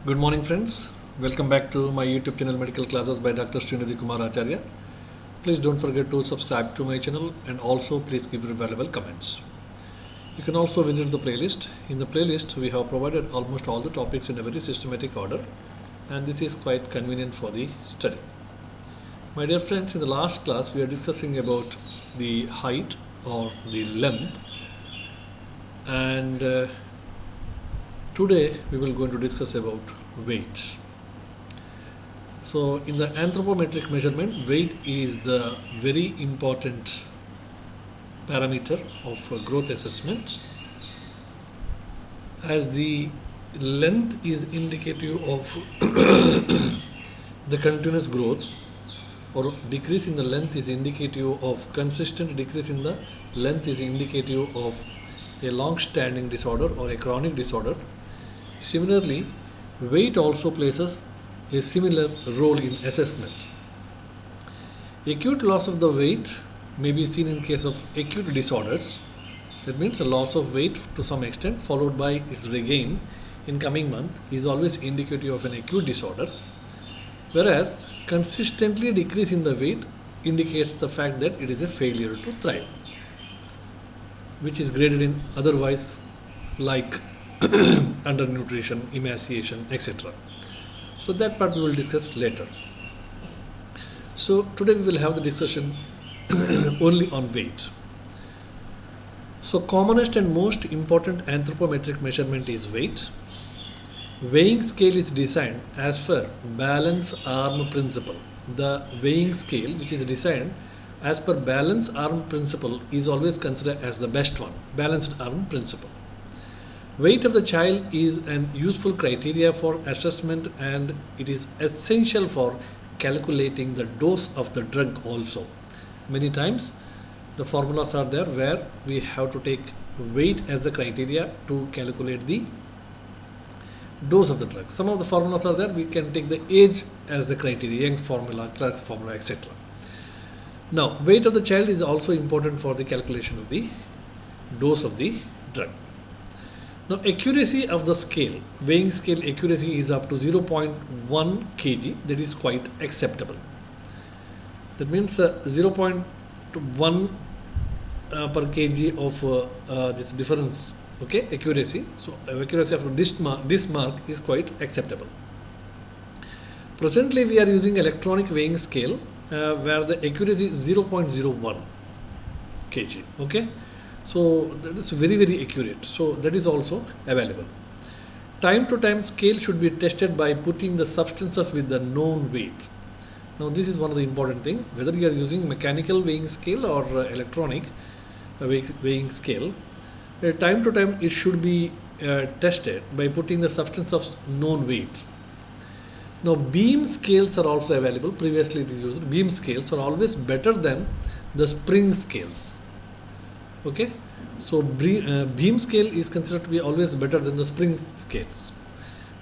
Good morning, friends. Welcome back to my YouTube channel Medical Classes by Dr. Srinidhi Kumar Acharya. Please don't forget to subscribe to my channel and also please give your valuable comments. You can also visit the playlist. In the playlist, we have provided almost all the topics in a very systematic order, and this is quite convenient for the study. My dear friends, in the last class, we are discussing about the height or the length, and today we will going to discuss about weight. So in the anthropometric measurement, weight is the very important parameter of growth assessment, as the length is indicative of the continuous growth, or decrease in the length is indicative of consistent decrease in the length is indicative of a long-standing disorder or a chronic disorder. Similarly, weight also plays a similar role in assessment. Acute loss of the weight may be seen in case of acute disorders. That means a loss of weight to some extent followed by its regain in coming month is always indicative of an acute disorder, whereas consistently decrease in the weight indicates the fact that it is a failure to thrive, which is graded in otherwise like undernutrition, emaciation, etc. So that part we will discuss later. So today we will have the discussion only on weight. So commonest and most important anthropometric measurement is weight. Weighing scale is designed as per balance arm principle. The weighing scale which is designed as per balance arm principle is always considered as the best one, balanced arm principle. Weight of the child is an useful criteria for assessment, and it is essential for calculating the dose of the drug also. Many times the formulas are there where we have to take weight as the criteria to calculate the dose of the drug. Some of the formulas are there, we can take the age as the criteria, Young's formula, Clark's formula, etc. Now, weight of the child is also important for the calculation of the dose of the drug. Now, accuracy of the scale, weighing scale accuracy is up to 0.1 kg, that is quite acceptable. That means 0.1 per kg of this difference, okay, accuracy. So, accuracy of this mark is quite acceptable. Presently, we are using electronic weighing scale where the accuracy is 0.01 kg, okay. So that is very accurate. So that is also available. Time to time scale should be tested by putting the substances with the known weight. Now this is one of the important thing, whether you are using mechanical weighing scale or electronic weighing scale, time to time it should be tested by putting the substance of known weight. Now beam scales are also available. Previously it is used. Beam scales are always better than the spring scales. Okay, so beam scale is considered to be always better than the spring scales.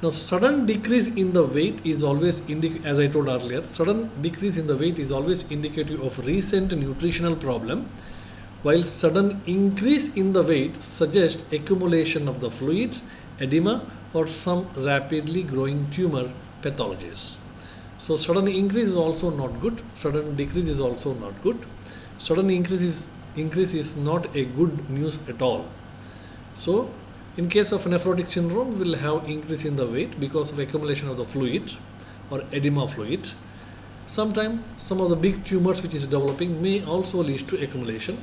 Now sudden decrease in the weight is always as I told earlier, sudden decrease in the weight is always indicative of recent nutritional problem, while sudden increase in the weight suggests accumulation of the fluid, edema, or some rapidly growing tumor pathologies. So sudden increase is also not good, sudden decrease is also not good. Sudden increase is not a good news at all. So in case of nephrotic syndrome, we will have increase in the weight because of accumulation of the fluid or edema fluid. Sometimes some of the big tumors which is developing may also lead to accumulation.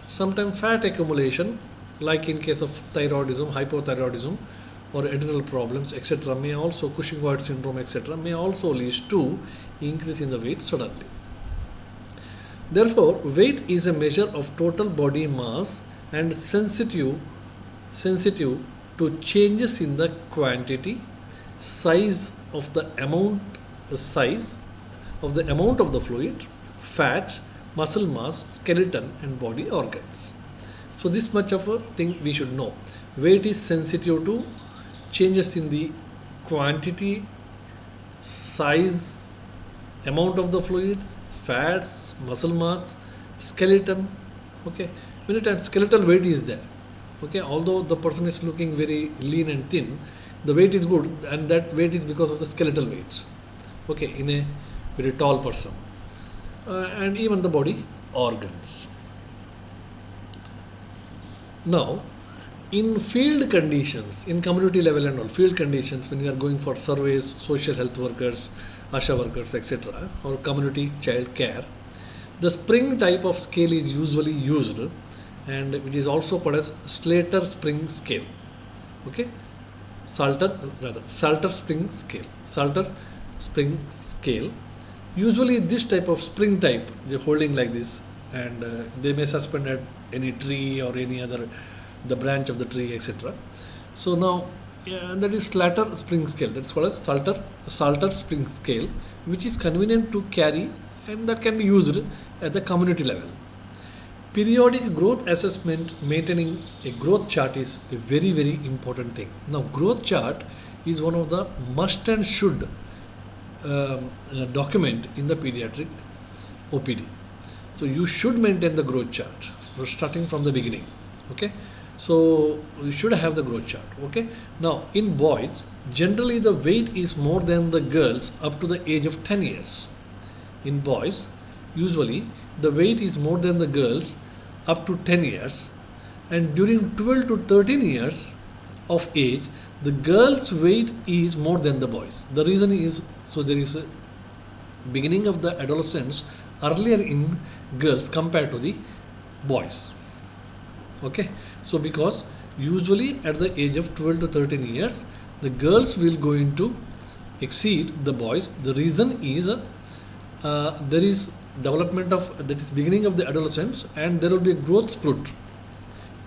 Sometimes fat accumulation, like in case of thyroidism, hypothyroidism, or adrenal problems, etc., may also Cushingoid syndrome, etc., may also lead to increase in the weight suddenly. Therefore, weight is a measure of total body mass and sensitive to changes in the quantity, size of the amount of the fluid, fat, muscle mass, skeleton, and body organs. So this much of a thing we should know. Weight is sensitive to changes in the quantity, size, amount of the fluids, fats, muscle mass, skeleton. Okay, many times skeletal weight is there. Okay, although the person is looking very lean and thin, the weight is good, and that weight is because of the skeletal weight. Okay, in a very tall person, and even the body organs. Now, in field conditions, in community level and all field conditions, when you are going for surveys, social health workers, ASHA workers, etc., or community child care, the spring type of scale is usually used, and it is also called as Slater spring scale. Okay, Salter spring scale. Salter spring scale. Usually, this type of spring type, they're holding like this, and they may suspend at any tree or any other the branch of the tree, etc. So now, that is Slater spring scale. That's called as Salter spring scale, which is convenient to carry and that can be used at the community level. Periodic growth assessment, maintaining a growth chart is a very very important thing. Now, growth chart is one of the must and should document in the pediatric OPD. So you should maintain the growth chart starting from the beginning. Okay, so you should have the growth chart. Okay, now in boys, generally the weight is more than the girls up to the age of 10 years. In boys, usually the weight is more than the girls up to 10 years, and during 12 to 13 years of age, the girls' weight is more than the boys. The reason is, so there is a beginning of the adolescence earlier in girls compared to the boys. Okay, so because usually at the age of 12 to 13 years, the girls will going to exceed the boys. The reason is there is development of, that is beginning of the adolescence, and there will be a growth spurt.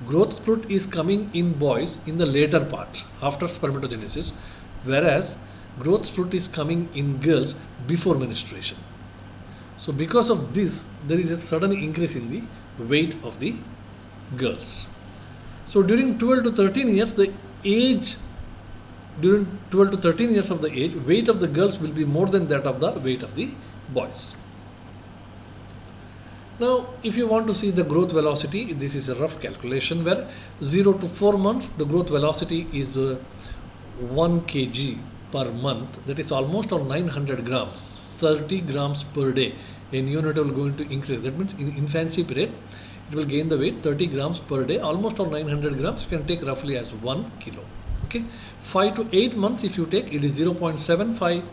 Growth spurt is coming in boys in the later part after spermatogenesis, whereas growth spurt is coming in girls before menstruation. So because of this, there is a sudden increase in the weight of the girls. So during 12 to 13 years, during 12 to 13 years of the age, weight of the girls will be more than that of the weight of the boys. Now, if you want to see the growth velocity, this is a rough calculation where 0 to 4 months, the growth velocity is 1 kg per month. That is almost on 900 grams, 30 grams per day. A neonatal will going to increase. That means in infancy period, it will gain the weight 30 grams per day, almost on 900 grams. You can take roughly as 1 kilo. Okay, 5 to 8 months, if you take, it is 0.75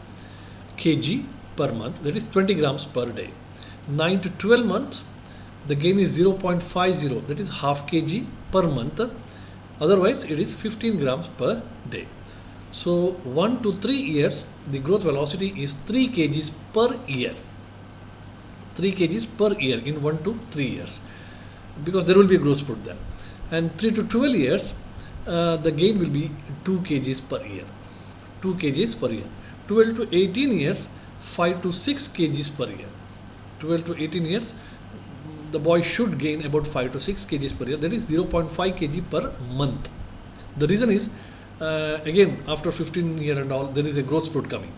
kg per month. That is 20 grams per day. 9 to 12 months, the gain is 0.50, that is half kg per month. Otherwise, it is 15 grams per day. So 1 to 3 years, the growth velocity is 3 kgs per year. 3 kgs per year in 1 to 3 years, because there will be a growth spurt there. And 3 to 12 years, the gain will be 2 kgs per year. 2 kgs per year. 12 to 18 years, 5 to 6 kgs per year. 12 to 18 years, the boy should gain about 5 to 6 kgs per year. That is 0.5 kg per month. The reason is, again, after 15 year and all, there is a growth spurt coming.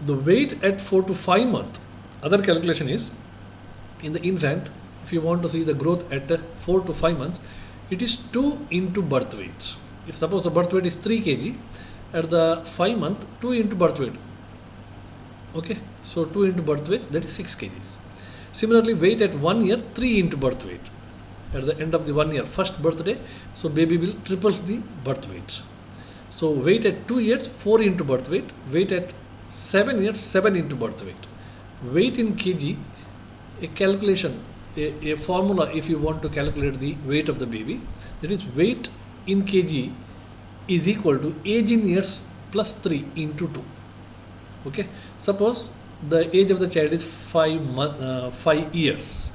The weight at 4 to 5 months, other calculation is, in the infant, if you want to see the growth at 4 to 5 months, it is 2 into birth weight. If suppose the birth weight is 3 kg, at the 5 month, 2 into birth weight. Okay, so 2 into birth weight, that is 6 kgs. Similarly, weight at 1 year, 3 into birth weight. At the end of the 1 year, first birthday, so baby will triples the birth weight. So weight at 2 years, 4 into birth weight. Weight at 7 years, 7 into birth weight. Weight in kg, a calculation, a formula if you want to calculate the weight of the baby, that is weight in kg is equal to age in years plus 3 into 2. Okay, suppose the age of the child is 5 years.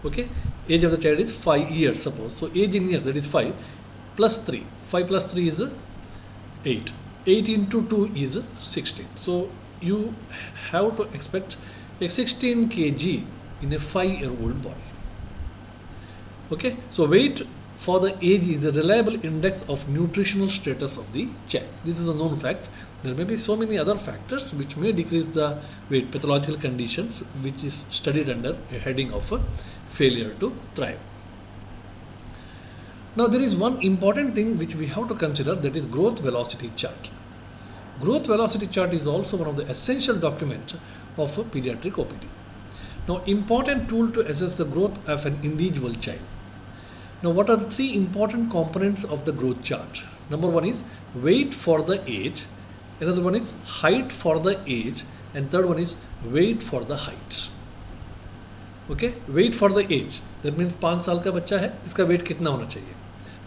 Okay, age of the child is 5 years, suppose. So age in years, that is 5 plus 3. 5 plus 3 is 8. 8 into 2 is 16. So you have to expect a 16 kg in a 5-year-old boy. Okay, so weight for the age is a reliable index of nutritional status of the child. This is a known fact. There may be so many other factors which may decrease the weight, pathological conditions, which is studied under a heading of a failure to thrive. Now there is one important thing which we have to consider, that is growth velocity chart. Growth velocity chart is also one of the essential documents of a pediatric OPD. Now important tool to assess the growth of an individual child. Now what are the three important components of the growth chart? Number one is weight for the age, another one is height for the age, and third one is weight for the height. Okay, weight for the age, that means 5 साल का बच्चा है, इसका weight कितना होना चाहिए.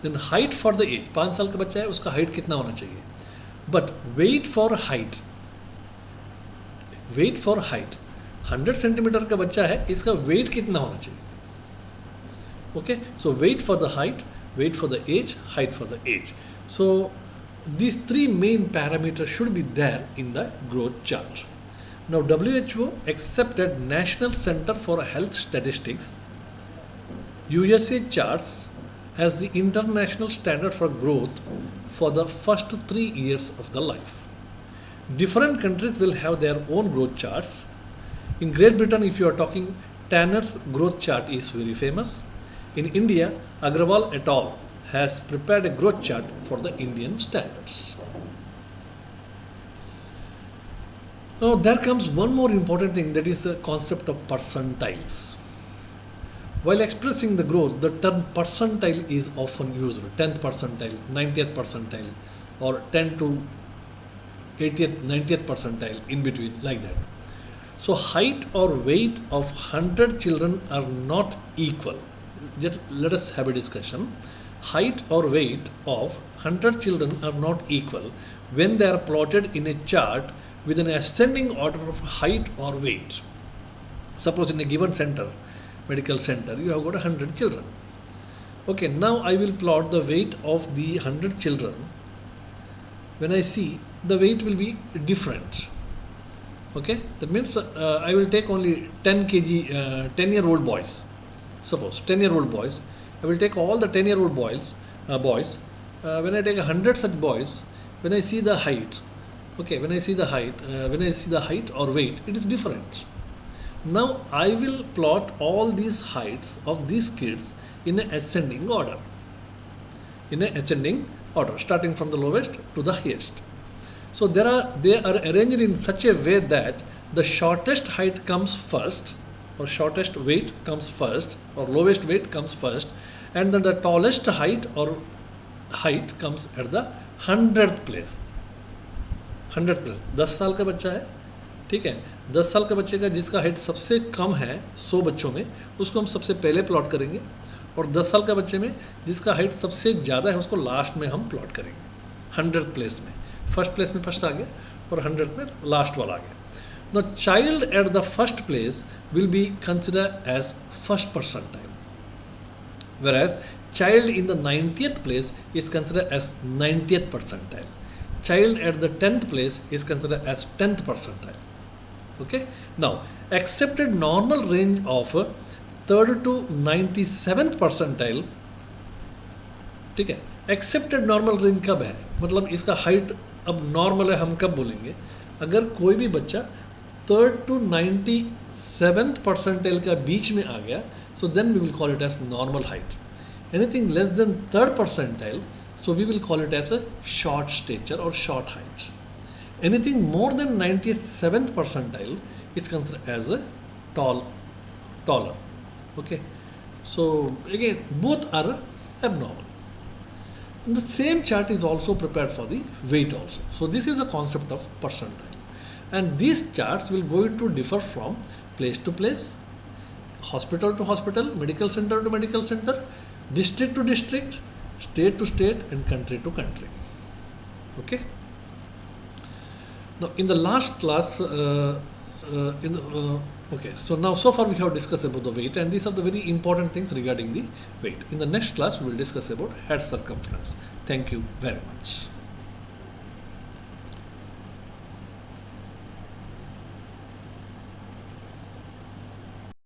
Then height for the age, 5 साल का बच्चा है, उसका height कितना होना चाहिए. But weight for height, 100 centimetre का बच्चा है, इसका weight कितना होना चाहिए. Okay, so weight for the height, weight for the age, height for the age. So these three main parameters should be there in the growth chart. Now WHO accepted National Center for Health Statistics USA charts as the international standard for growth for the first 3 years of the life. Different countries will have their own growth charts. In Great Britain, if you are talking, Tanner's growth chart is very famous. In India, Agrawal et al. Has prepared a growth chart for the Indian standards. Now there comes one more important thing, that is the concept of percentiles. While expressing the growth, the term percentile is often used, 10th percentile, 90th percentile, or 10 to 80th, 90th percentile, in between, like that. So height or weight of 100 children are not equal. Let us have a discussion. Height or weight of 100 children are not equal when they are plotted in a chart with an ascending order of height or weight. Suppose in a given center, medical center, you have got 100 children. Okay, now I will plot the weight of the 100 children. When I see, the weight will be different. Okay, that means I will take only 10 kg, 10-year-old boys. Suppose 10-year-old boys, I will take all the 10-year-old boys. When I take 100 such boys, when I see the height, okay, when I see the height or weight, it is different. Now I will plot all these heights of these kids in an ascending order. Starting from the lowest to the highest. So they are arranged in such a way that the shortest height comes first, or shortest weight comes first, or lowest weight comes first, and then the tallest height or height comes at the 100th place. 100th place. 10 साल का बच्चा है, ठीक है, 10 साल का बच्चे का जिसका हाइट सबसे कम है 100 बच्चों में, उसको हम सबसे पहले प्लॉट करेंगे, और 10 साल का बच्चे में जिसका हाइट सबसे ज़्यादा है उसको लास्ट में हम प्लॉट करेंगे 100th प्लेस में. फर्स्ट प्लेस में फर्स्ट आ गया और 100th में लास्ट वाला आ गया. Now child at the first place will be considered as first percentile, whereas child in the 90th place is considered as 90th percentile. Child at the 10th place is considered as 10th percentile. Okay. Now accepted normal range of 3rd to 97th percentile. ठीक है, accepted normal range कब है, मतलब इसका height अब normal है, हम कब बोलेंगे, अगर कोई भी बच्चा 3rd to 97th percentile का बीच में आ गया, so then we will call it as normal height. Anything less than 3rd percentile, so we will call it as a short stature or short height. Anything more than 97th percentile is considered as a taller. Okay, so again both are abnormal. And the same chart is also prepared for the weight also. So this is a concept of percentile, and these charts will going to differ from place to place, hospital to hospital, medical center to medical center, district to district, state to state, and country to country. Okay. Now in the last class, okay, so now so far we have discussed about the weight, and these are the very important things regarding the weight. In the next class we will discuss about head circumference. Thank you very much.